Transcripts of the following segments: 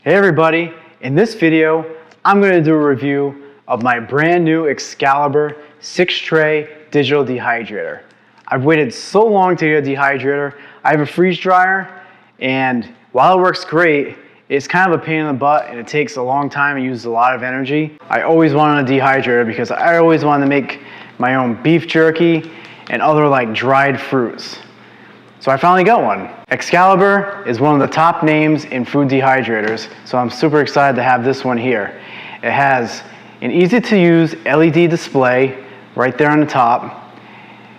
Hey everybody, in this video I'm going to do a review of my brand new Excalibur 6-tray digital dehydrator. I've waited so long to get a dehydrator. I have a freeze dryer, and while it works great, it's kind of a pain in the butt and it takes a long time and uses a lot of energy. I always wanted a dehydrator because I always wanted to make my own beef jerky and other like dried fruits. So I finally got one. Excalibur is one of the top names in food dehydrators, so I'm super excited to have this one here. It has an easy to use LED display right there on the top.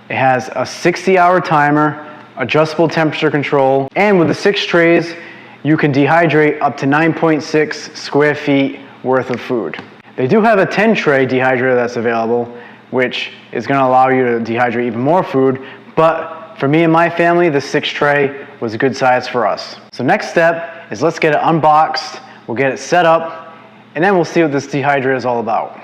It has a 60-hour timer, adjustable temperature control, and with the 6 trays, you can dehydrate up to 9.6 square feet worth of food. They do have a 10-tray dehydrator that's available, which is going to allow you to dehydrate even more food, but for me and my family, the 6-tray was a good size for us. So next step is let's get it unboxed, we'll get it set up, and then we'll see what this dehydrator is all about.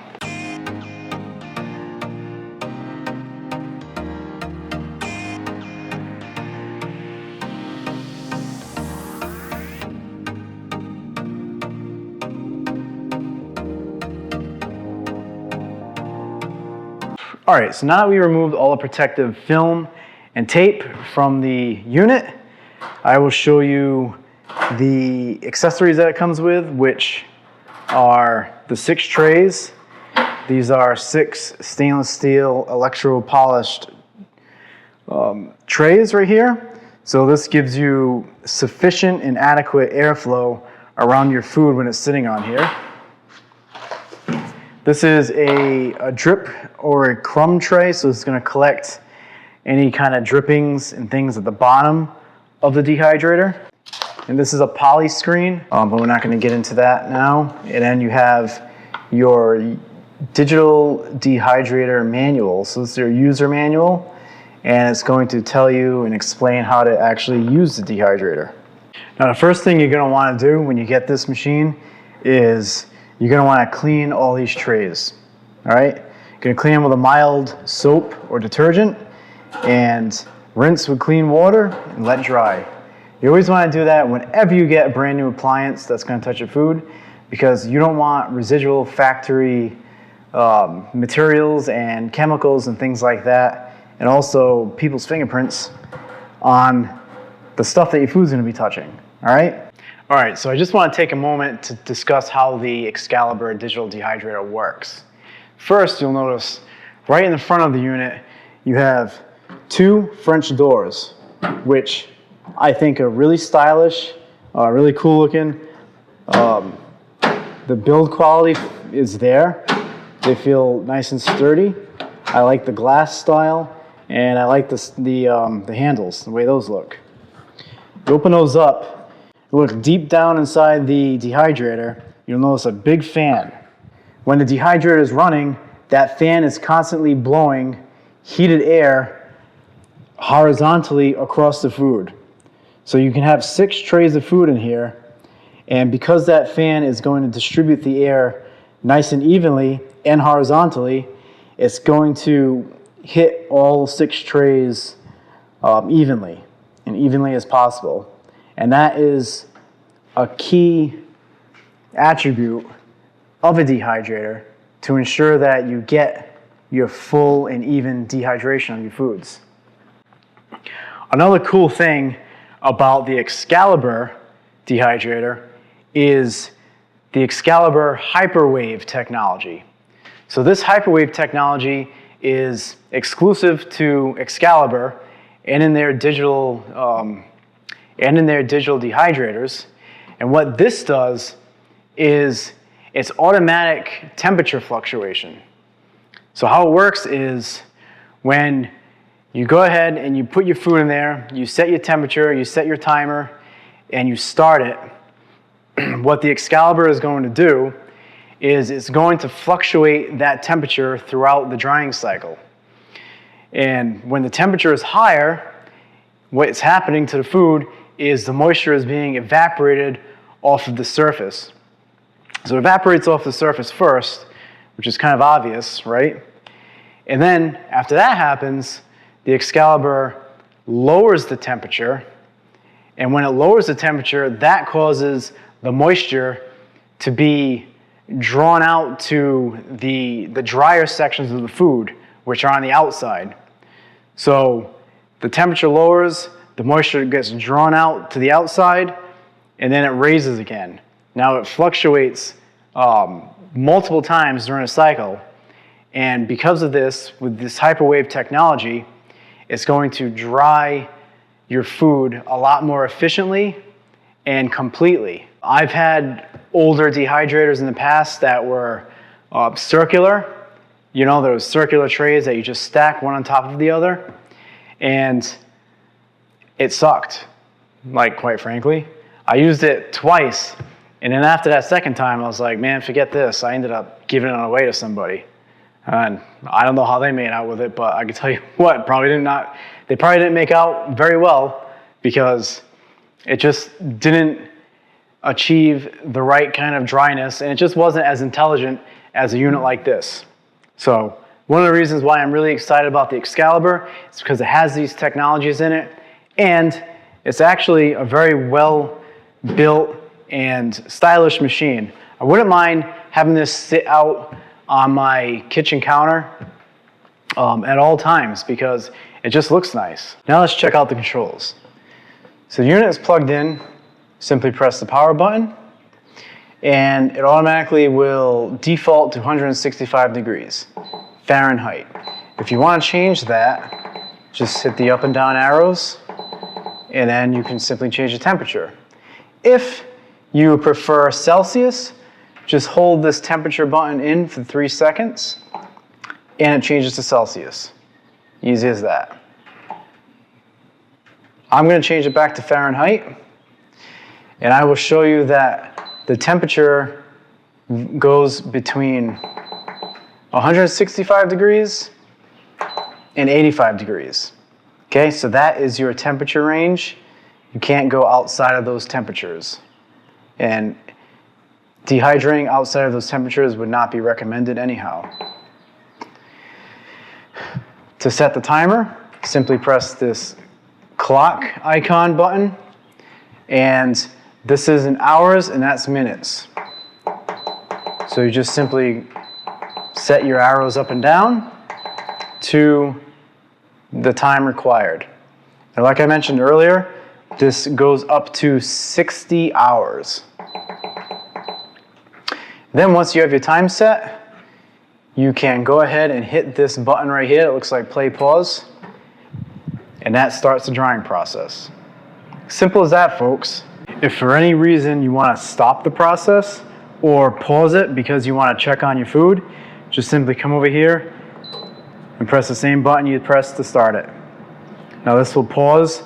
Alright, so now that we removed all the protective film and tape from the unit, I will show you the accessories that it comes with, which are the 6 trays. These are 6 stainless steel electro-polished trays right here. So this gives you sufficient and adequate airflow around your food when it's sitting on here. This is a drip or a crumb tray, so it's going to collect any kind of drippings and things at the bottom of the dehydrator. And this is a poly screen, but we're not going to get into that now. And then you have your digital dehydrator manual. So this is your user manual, and it's going to tell you and explain how to actually use the dehydrator. Now, the first thing you're going to want to do when you get this machine is you're going to want to clean all these trays. All right? You're going to clean them with a mild soap or detergent and rinse with clean water and let dry. You always want to do that whenever you get a brand new appliance that's going to touch your food, because you don't want residual factory materials and chemicals and things like that, and also people's fingerprints on the stuff that your food's going to be touching. All right? All right, so I just want to take a moment to discuss how the Excalibur digital dehydrator works. First, you'll notice right in the front of the unit, you have 2 French doors, which I think are really stylish, really cool looking. The build quality is there. They feel nice and sturdy. I like the glass style, and I like the handles, the way those look. You open those up, you look deep down inside the dehydrator, you'll notice a big fan. When the dehydrator is running, that fan is constantly blowing heated air horizontally across the food. So you can have 6 trays of food in here, and because that fan is going to distribute the air nice and evenly and horizontally, it's going to hit all 6 trays evenly as possible. And that is a key attribute of a dehydrator to ensure that you get your full and even dehydration of your foods. Another cool thing about the Excalibur dehydrator is the Excalibur hyperwave technology. So this hyperwave technology is exclusive to Excalibur and in their digital dehydrators. And what this does is it's automatic temperature fluctuation. So how it works is when you go ahead and you put your food in there, you set your temperature, you set your timer, and you start it. What the Excalibur is going to do is it's going to fluctuate that temperature throughout the drying cycle. And when the temperature is higher, what's happening to the food is the moisture is being evaporated off of the surface. So it evaporates off the surface first, which is kind of obvious, right? And then after that happens, the Excalibur lowers the temperature, and when it lowers the temperature, that causes the the moisture to be drawn out to the drier sections of the food, which are on the outside. So the temperature lowers, the moisture gets drawn out to the outside, and then it raises again. Now it fluctuates multiple times during a cycle, and because of this, with this hyperwave technology, it's going to dry your food a lot more efficiently and completely. I've had older dehydrators in the past that were circular. You know, those circular trays that you just stack one on top of the other, and it sucked, like, quite frankly. I used it twice, and then after that second time, I was like, man, forget this. I ended up giving it away to somebody. And I don't know how they made out with it, but I can tell you what, they probably didn't make out very well, because it just didn't achieve the right kind of dryness, and it just wasn't as intelligent as a unit like this. So one of the reasons why I'm really excited about the Excalibur is because it has these technologies in it, and it's actually a very well built and stylish machine. I wouldn't mind having this sit out on my kitchen counter at all times, because it just looks nice. Now let's check out the controls. So the unit is plugged in. Simply press the power button, and it automatically will default to 165 degrees Fahrenheit. If you want to change that, just hit the up and down arrows, and then you can simply change the temperature. If you prefer Celsius, just hold this temperature button in for 3 seconds, and it changes to Celsius. Easy as that. I'm going to change it back to Fahrenheit, and I will show you that the temperature goes between 165 degrees and 85 degrees. Okay, so that is your temperature range. You can't go outside of those temperatures. And dehydrating outside of those temperatures would not be recommended anyhow. To set the timer, simply press this clock icon button, and this is in hours, and that's minutes. So you just simply set your arrows up and down to the time required. And like I mentioned earlier, this goes up to 60 hours. Then once you have your time set, you can go ahead and hit this button right here. It looks like play pause, and that starts the drying process. Simple as that, folks. If for any reason you want to stop the process or pause it because you want to check on your food, just simply come over here and press the same button you pressed to start it. Now this will pause.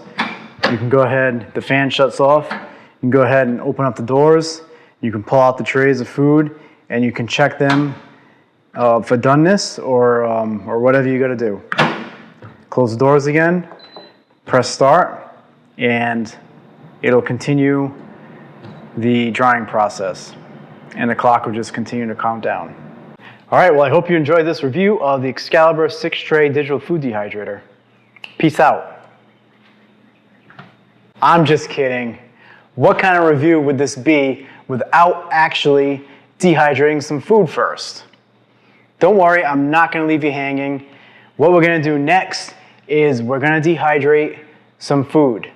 You can go ahead, the fan shuts off. You can go ahead and open up the doors. You can pull out the trays of food, and you can check them for doneness or whatever you got to do. Close the doors again, press start, and it'll continue the drying process, and the clock will just continue to count down. All right, well, I hope you enjoyed this review of the Excalibur 6-tray digital food dehydrator. Peace out. I'm just kidding. What kind of review would this be without actually dehydrating some food first? Don't worry, I'm not going to leave you hanging. What we're going to do next is we're going to dehydrate some food.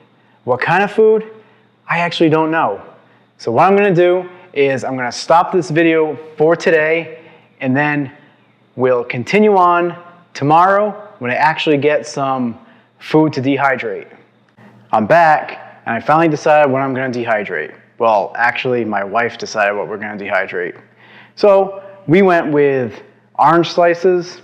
What kind of food? I actually don't know. So what I'm going to do is I'm going to stop this video for today, and then we'll continue on tomorrow when I actually get some food to dehydrate. I'm back, and I finally decided what I'm going to dehydrate. Well, actually, my wife decided what we're going to dehydrate. So we went with orange slices,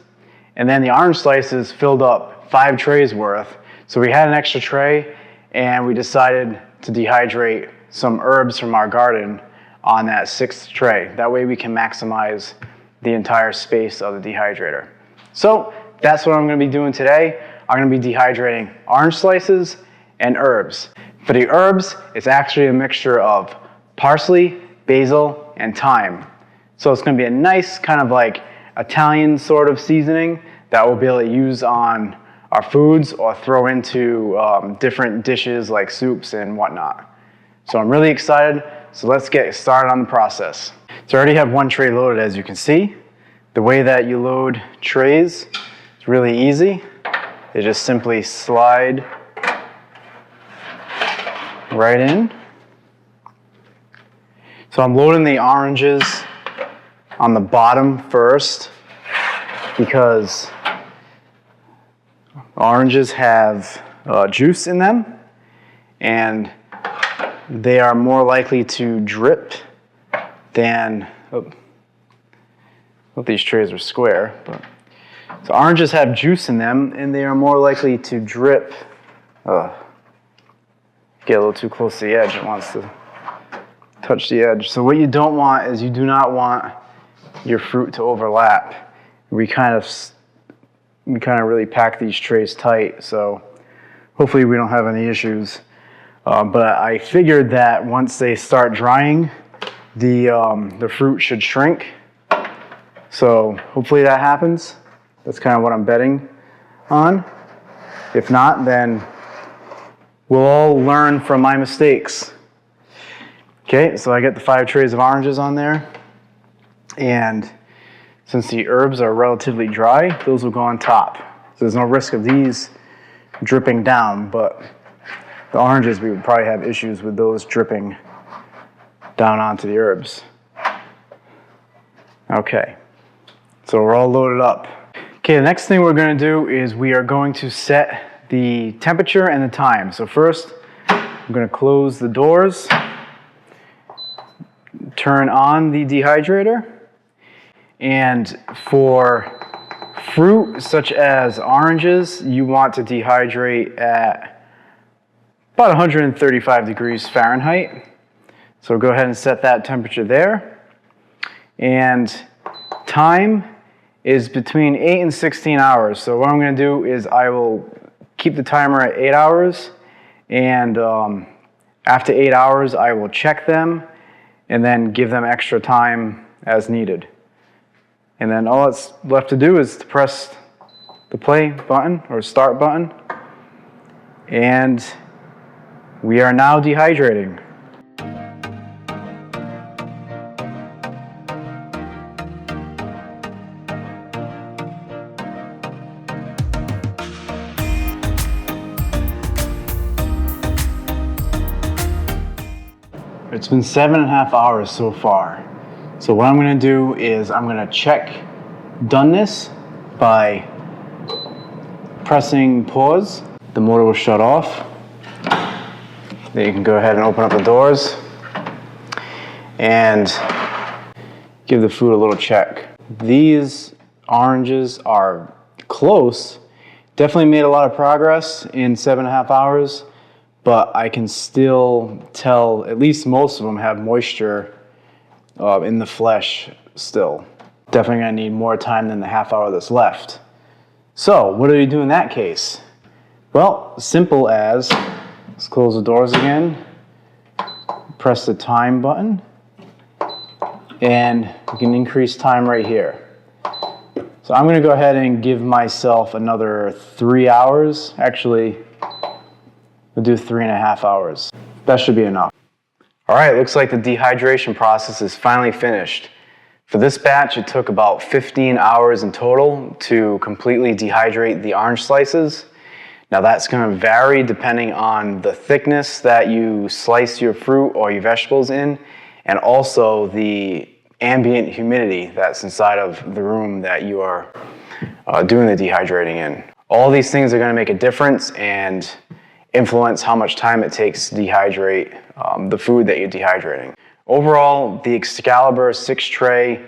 and then the orange slices filled up 5 trays worth. So we had an extra tray, and we decided to dehydrate some herbs from our garden on that 6th tray. That way we can maximize the entire space of the dehydrator. So that's what I'm going to be doing today. I'm going to be dehydrating orange slices and herbs. For the herbs, it's actually a mixture of parsley, basil, and thyme. So it's going to be a nice kind of like Italian sort of seasoning that we'll be able to use on our foods or throw into different dishes like soups and whatnot. So I'm really excited So let's get started on the process. So I already have one tray loaded, as you can see. The way that you load trays is really easy. They just simply slide right in. So I'm loading the oranges on the bottom first because oranges have juice in them and they are more likely to drip than, these trays are square, but so oranges have juice in them and they are more likely to drip. Get a little too close to the edge, it wants to touch the edge. So what you don't want is you do not want your fruit to overlap. We kind of really pack these trays tight, so hopefully we don't have any issues. But I figured that once they start drying, the fruit should shrink. So hopefully that happens. That's kind of what I'm betting on. If not, then we'll all learn from my mistakes. Okay, so I get the 5 trays of oranges on there. And since the herbs are relatively dry, those will go on top. So there's no risk of these dripping down, but the oranges, we would probably have issues with those dripping down onto the herbs. Okay, so we're all loaded up. Okay, the next thing we're going to do is we are going to set the temperature and the time. So first, I'm going to close the doors, turn on the dehydrator, and for fruit such as oranges, you want to dehydrate at about 135 degrees Fahrenheit. So go ahead and set that temperature there. And time is between 8 and 16 hours. So what I'm going to do is I will keep the timer at 8 hours. And after 8 hours, I will check them and then give them extra time as needed. And then all that's left to do is to press the play button or start button. And we are now dehydrating. It's been 7.5 hours so far. So what I'm going to do is I'm going to check doneness by pressing pause. The motor will shut off. Then you can go ahead and open up the doors and give the food a little check. These oranges are close. Definitely made a lot of progress in 7.5 hours, but I can still tell at least most of them have moisture in the flesh still. Definitely gonna need more time than the half hour that's left. So what do you do in that case? Well, simple as, let's close the doors again, press the time button, and you can increase time right here. So I'm gonna go ahead and give myself another 3 hours. Actually, we'll do 3.5 hours. That should be enough. All right, looks like the dehydration process is finally finished. For this batch, it took about 15 hours in total to completely dehydrate the orange slices. Now that's going to vary depending on the thickness that you slice your fruit or your vegetables in, and also the ambient humidity that's inside of the room that you are doing the dehydrating in. All these things are going to make a difference and influence how much time it takes to dehydrate the food that you're dehydrating. Overall, the Excalibur 6-tray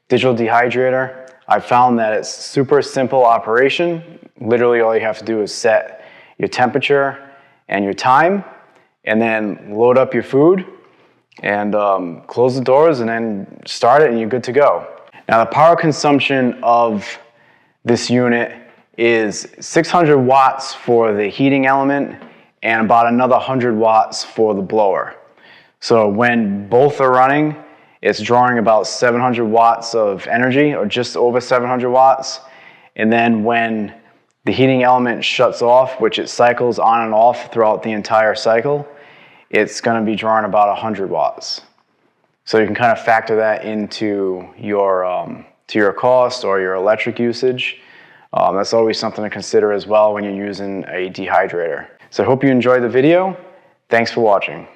digital dehydrator, I found that it's super simple operation. Literally all you have to do is set your temperature and your time, and then load up your food and close the doors and then start it and you're good to go. Now the power consumption of this unit is 600 watts for the heating element and about another 100 watts for the blower. So when both are running, it's drawing about 700 watts of energy, or just over 700 watts. And then when the heating element shuts off, which it cycles on and off throughout the entire cycle, it's going to be drawing about 100 watts. So you can kind of factor that into your cost or your electric usage. That's always something to consider as well when you're using a dehydrator. So I hope you enjoyed the video. Thanks for watching.